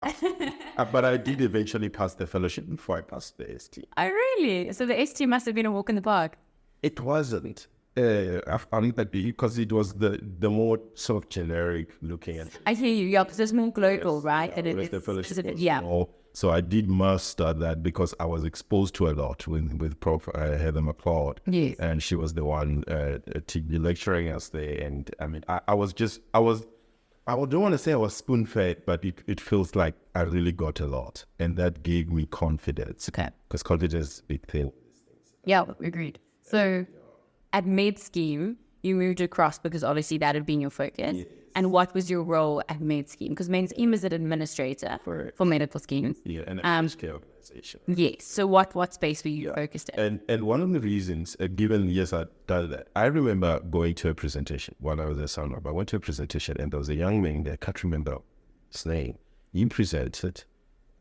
But I did eventually pass the fellowship before I passed the ST. Oh, really? So the ST must have been a walk in the park. It wasn't. I think that because it was the more sort of generic looking at. I hear you. Yeah, because it's more global, right? And Whereas the fellowship was yeah. more. So I did master that because I was exposed to a lot with Prof. Heather McLeod. Yes. And she was the one lecturing us there. And I mean, I don't want to say I was spoon-fed, but it feels like I really got a lot. And that gave me confidence. Okay. Because confidence is a big thing. Yeah, agreed. So at Med Scheme, you moved across because obviously that had been your focus. Yes. And what was your role at Med Scheme? Because Med Scheme is an administrator for medical schemes. Yeah, and a healthcare organization. Yes. So what space were you focused in? And one of the reasons, given yes, I done that, I remember going to a presentation while I was at Sunweb. I went to a presentation and there was a young man there, I can't remember his name. He presented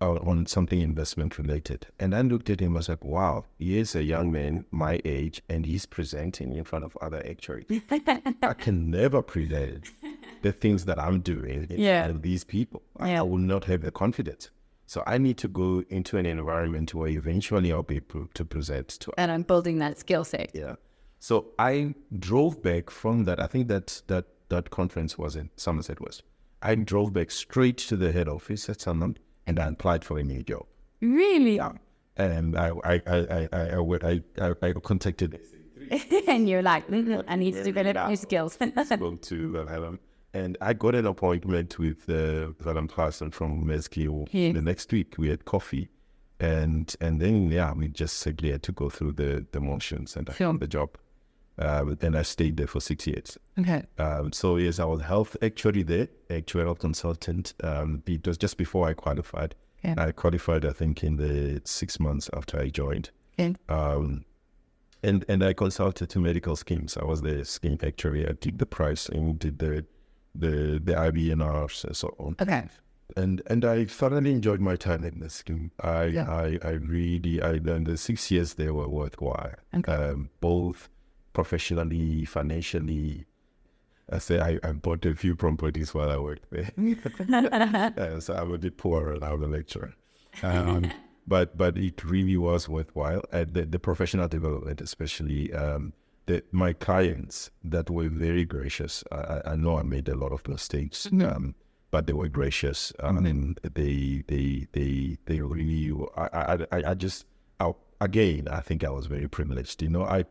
on something investment related. And I looked at him, I was like, wow, he is a young man my age and he's presenting in front of other actuaries. I can never present the things that I'm doing in front of these people. I will not have the confidence. So I need to go into an environment where eventually I'll be able to present to. And I'm building that skill set. Yeah. So I drove back from that. I think that conference was in Somerset West. I drove back straight to the head office at Sunderland and I applied for a new job. Really? Yeah. And I contacted and you're like, I need to develop new skills. Spoke to Helen. And I got an appointment with Madam Clarkson from Mesquite the next week. We had coffee. And then, we just simply had to go through the motions and I found the job. And I stayed there for 6 years. Okay. So, yes, I was health actuary there, actuarial consultant. It was just before I qualified. Okay. I qualified, I think, in the 6 months after I joined. Okay. And I consulted to medical schemes. I was the scheme actuary. I did the pricing, did the IBNRs and so on. Okay. And I thoroughly enjoyed my time in the scheme. I learned the 6 years there were worthwhile. Okay. Both professionally, financially. I bought a few properties while I worked there. So I'm a bit poorer now, the lecturer. But it really was worthwhile. The professional development, especially my clients that were very gracious. I know I made a lot of mistakes, but they were gracious. And they really. Again, I think I was very privileged. You know,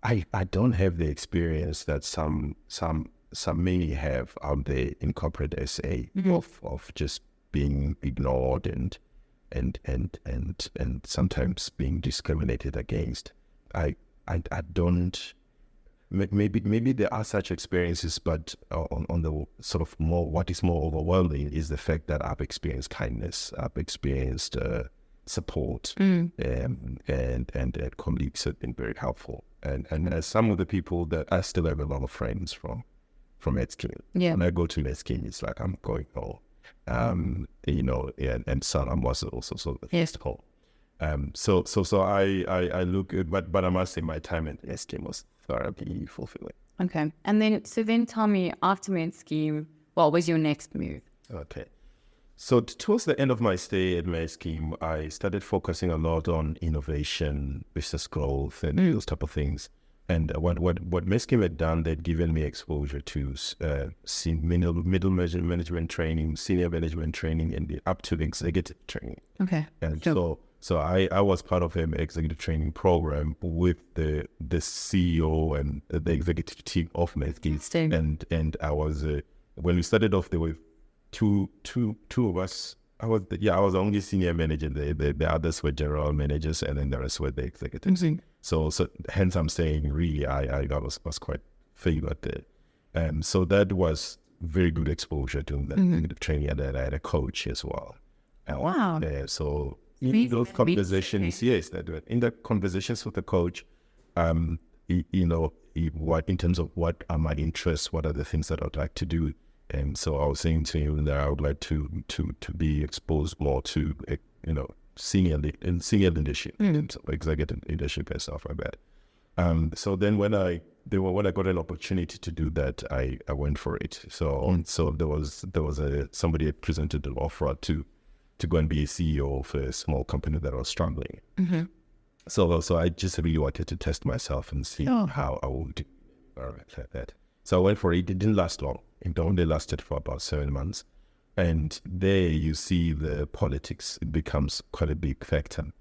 I don't have the experience that some may have out there in corporate SA of just being ignored and sometimes being discriminated against. I don't. Maybe there are such experiences, but on the sort of what is more overwhelming is the fact that I've experienced kindness, I've experienced support, and colleagues have been very helpful. And as some of the people that I still have a lot of friends from Medskin. Yeah. When I go to Medskin, it's like I'm going home. And Salam was also sort of the home. So I look at, but I must say my time at Medskin was thoroughly fulfilling. Okay. And then tell me, after Med Scheme, what was your next move? Okay. So towards the end of my stay at Med Scheme, I started focusing a lot on innovation, business growth, and those type of things. And what Med Scheme had done, they'd given me exposure to middle management training, senior management training, and up to executive training. Okay. And so I was part of an executive training program with the CEO and the executive team of Med Scheme. And I was when we started off, there were two of us. I was the only senior manager. The others were general managers, and then the rest were the executives. Mm-hmm. So hence I'm saying really I was quite favored there. So that was very good exposure to the training, and then I had a coach as well. Wow. So in those conversations, in the conversations with the coach, what in terms of what are my interests, what are the things that I'd like to do. And so I was saying to him that I would like to be exposed more to, senior leadership, so executive leadership and stuff like that. So then when I got an opportunity to do that, I went for it. So there was somebody had presented an offer to go and be a CEO of a small company that was struggling. Mm-hmm. So I just really wanted to test myself and see how I would do like that. So I went for it. It didn't last long. It only lasted for about 7 months. And there you see the politics, it becomes quite a big factor.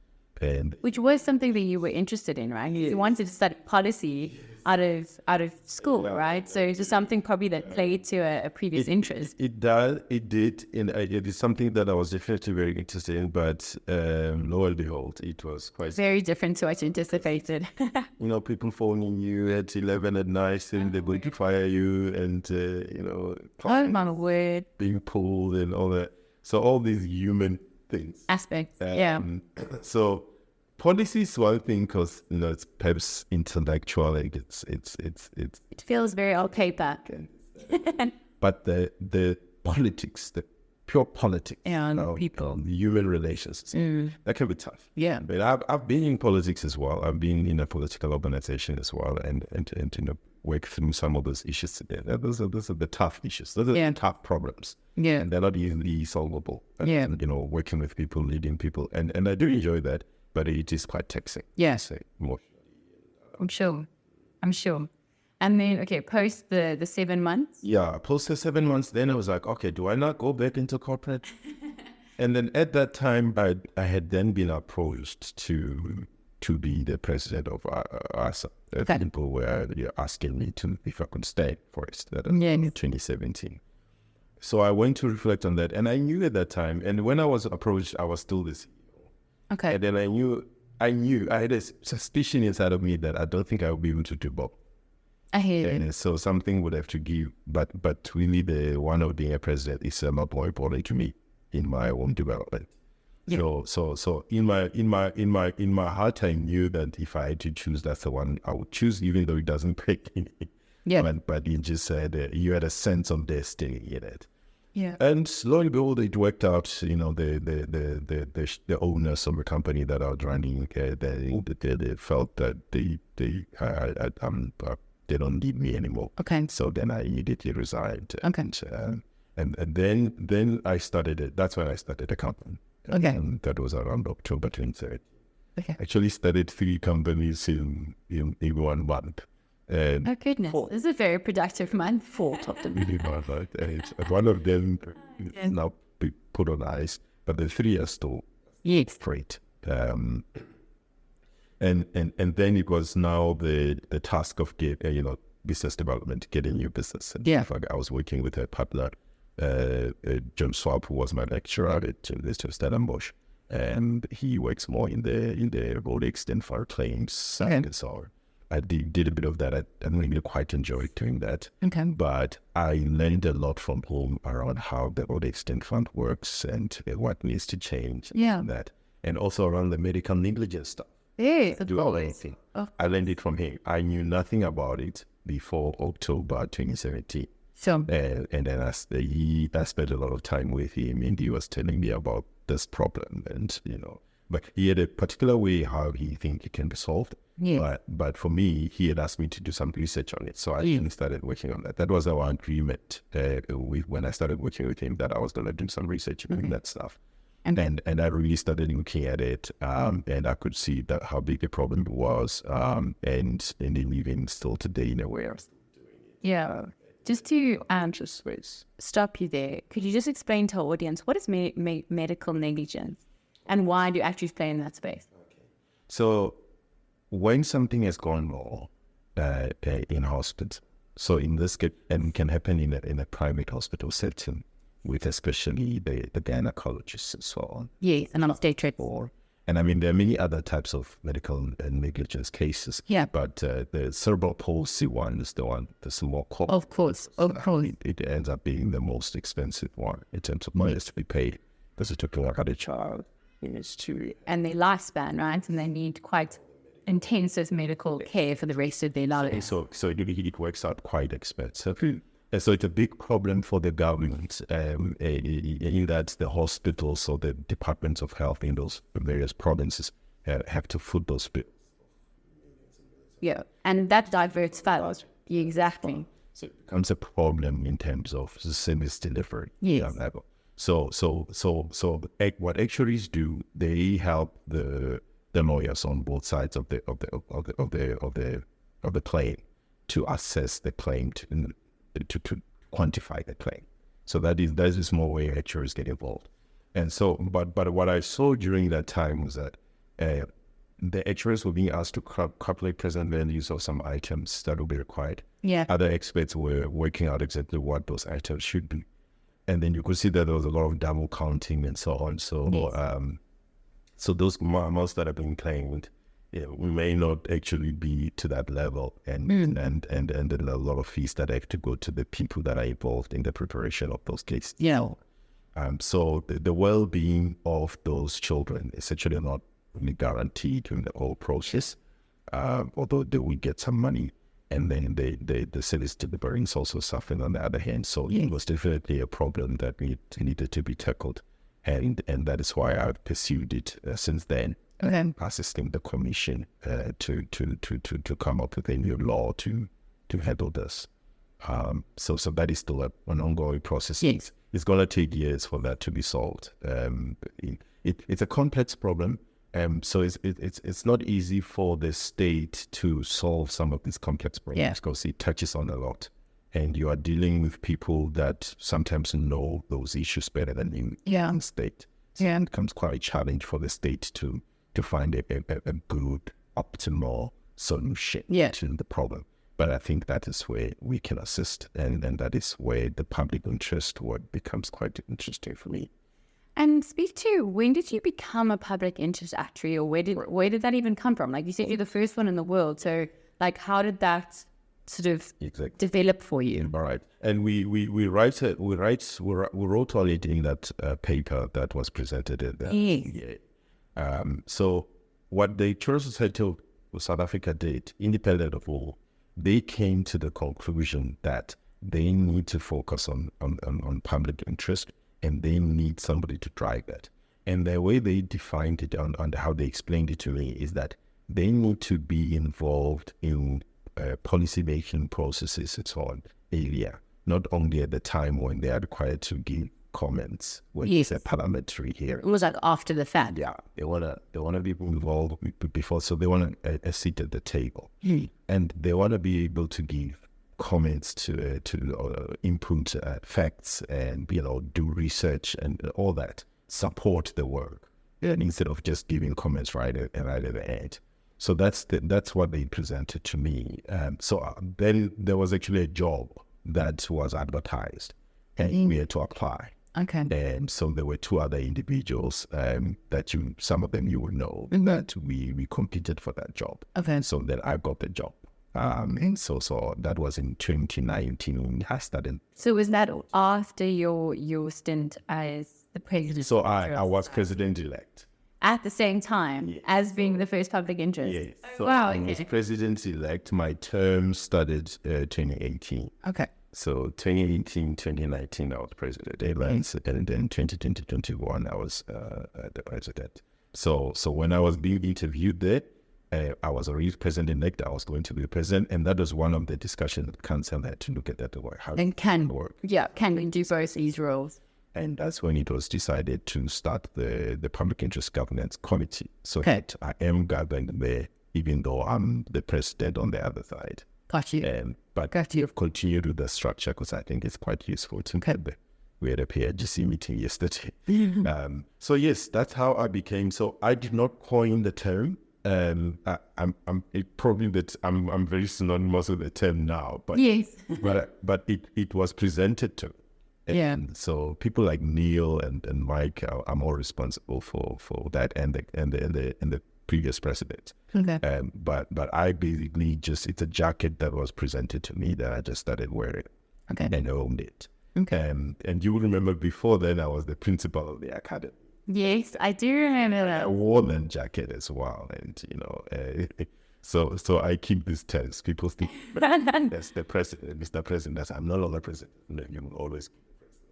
And which was something that you were interested in, right? You wanted to study policy out of school, right? So it was something probably that played to a previous interest. It did. And it is something that I was definitely very interested in, but lo and behold, it was quite very different to what you anticipated. People phoning you at 11 at night and they're going to fire you, and oh my word, being pulled and all that. So all these human things, aspects, So policy is one thing because it's perhaps intellectual, like it feels very on paper. But the politics, the pure politics, people, the human relations, that can be tough. Yeah, but I've been in politics as well. I've been in a political organization as well, and work through some of those issues today. Those are the tough issues. Those are the tough problems. Yeah, and they're not easily solvable. Working with people, leading people, and I do enjoy that, but it is quite taxing. Yes, emotionally. I'm sure. And then, post the 7 months? Yeah, post the 7 months, then I was like, okay, do I not go back into corporate? And then at that time, I had then been approached to be the president of ASA. People were asking me if I could stay for it. That was in 2017. So I went to reflect on that, and I knew at that time, and when I was approached, I was still the CEO. Okay. And then I knew, I had a suspicion inside of me that I don't think I would be able to do both. I hear you. So something would have to give, but really the one of being a president is a lot more important to me in my own development. Yeah. So in my heart, I knew that if I had to choose, that's the one I would choose, even though it doesn't pick me. Yeah. But you just said you had a sense of destiny in it. Yeah. And lo and behold, it worked out. The owners of the company that I was running, they felt that they don't need me anymore. Okay. So then I immediately resigned. Okay. And then I started it. That's when I started the company. Okay. And that was around October 23rd. Okay. Actually started 3 companies in 1 month. And oh goodness, this is a very productive month. 4 top them. Really not, right? And one of them is now put on ice, but the 3 are still great. And then it was now the task of business development, getting new business. And I was working with a partner, John Swab, who was my lecturer at University of Stellenbosch, and he works more in the road extent for claims. And so I did a bit of that. I really quite enjoyed doing that. Okay. But I learned a lot from home around how the road extent fund works and what needs to change. Yeah. And that, and also around the medical negligence stuff. Yeah. Do all anything. Oh. I learned it from him. I knew nothing about it before October 2017. So. And then I spent a lot of time with him, and he was telling me about this problem, and but he had a particular way how he think it can be solved. Yeah. But for me, he had asked me to do some research on it, so I started working on that. That was our agreement when I started working with him, that I was going to do some research on that stuff. And I really started looking at it, and I could see that how big the problem was, and even still today in a way I'm still doing it. Yeah. Just to stop you there, could you just explain to our audience what is medical negligence, and why do actuaries play in that space? Okay. So when something has gone wrong in hospitals, so in this case, and can happen in a private hospital setting, with especially the gynecologists and so on. Yes, and obstetrics. And I mean, there are many other types of medical negligence cases. Yeah. But the cerebral palsy one is the more common. Of course. It ends up being the most expensive one in terms of money to be paid, because it took like a child in history. And their lifespan, right? And they need quite intensive medical care for the rest of their lives. So it works out quite expensive. And so it's a big problem for the government in that the hospitals or the departments of health in those various provinces have to foot those bills. Yeah, and that diverts funds. Yeah, exactly. So it becomes a problem in terms of the service delivery. Yes. Level. So what actuaries do, they help the lawyers on both sides of the claim to assess the claim to quantify the claim. So that is more where actuaries get involved. And so, but what I saw during that time was that the actuaries were being asked to calculate present values of some items that will be required. Yeah. Other experts were working out exactly what those items should be. And then you could see that there was a lot of double counting and so on. So, yes. So those amounts that are being claimed, we may not actually be to that level, and a lot of fees that have to go to the people that are involved in the preparation of those cases. Yeah. So the well-being of those children is actually not really guaranteed during the whole process, although they will get some money. And then the service delivery is also suffering on the other hand. So it was definitely a problem that needed to be tackled. And that is why I've pursued it since then, assisting the commission to come up with a new law to handle this. So that is still an ongoing process. Yes. It's going to take years for that to be solved. It's a complex problem. So it's not easy for the state to solve some of these complex problems because it touches on a lot, and you are dealing with people that sometimes know those issues better than you in the state. So it becomes quite a challenge for the state to find a good, optimal solution to the problem. But I think that is where we can assist, and that is where the public interest work becomes quite interesting for me. And speak to, when did you become a public interest actuary, or where did that even come from? Like you said, you're the first one in the world. So like, how did that sort of develop for you? All right. And we wrote all it in that paper that was presented in there. Yes. So what the Actuarial Society of South Africa did, independent of all, they came to the conclusion that they need to focus on public interest, and they need somebody to drive that. And the way they defined it and how they explained it to me is that they need to be involved in policy making processes and so on earlier, not only at the time when they are required to give comments when it's a parliamentary hearing. It was like after the fact. Yeah, they wanna be involved before, so they want a seat at the table, and they want to be able to give comments to input facts and do research and all that, support the work, instead of just giving comments right at the end. So that's what they presented to me. So then there was actually a job that was advertised, and we had to apply. Okay. And so there were two other individuals that some of them you would know, that we competed for that job. Okay. So then I got the job. And so that was in 2019. I started. So was that after your stint as the president? So I was president-elect. At the same time as being the first public interest? Yes. Oh, wow. I was president-elect. My term started 2018. Okay. So 2018, 2019, I was president-elect. And then 2020, 2021, I was the president. So when I was being interviewed there, I was already president-elect. I was going to be the president, and that was one of the discussions that council had to look at that. How can work? Yeah, can we do both these roles? And that's when it was decided to start the Public Interest Governance Committee. So that I am governed there, even though I'm the president on the other side. Got you. But we've continued with the structure because I think it's quite useful to we had a PHGC meeting yesterday. So yes, that's how I became. So I did not coin the term. I'm very synonymous with the term now, but yes, but it was presented to me. And so people like Neil and Mike are more responsible for that, and the previous president. Okay. But I basically it's a jacket that was presented to me that I just started wearing. Okay. And owned it. Okay. And you will remember before then I was the principal of the academy. Yes, I do remember that. I wore that jacket as well, and so I keep this tense. People think that's the president, Mr. President. I'm no longer president. No, you will always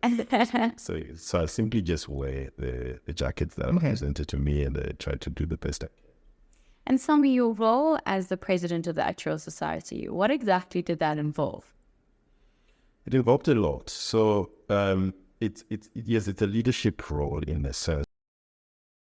keep the president. So I simply just wear the jackets that are presented to me, and I try to do the best I can. And tell me, your role as the president of the Actuarial Society, what exactly did that involve? It involved a lot. So it's a leadership role in a sense.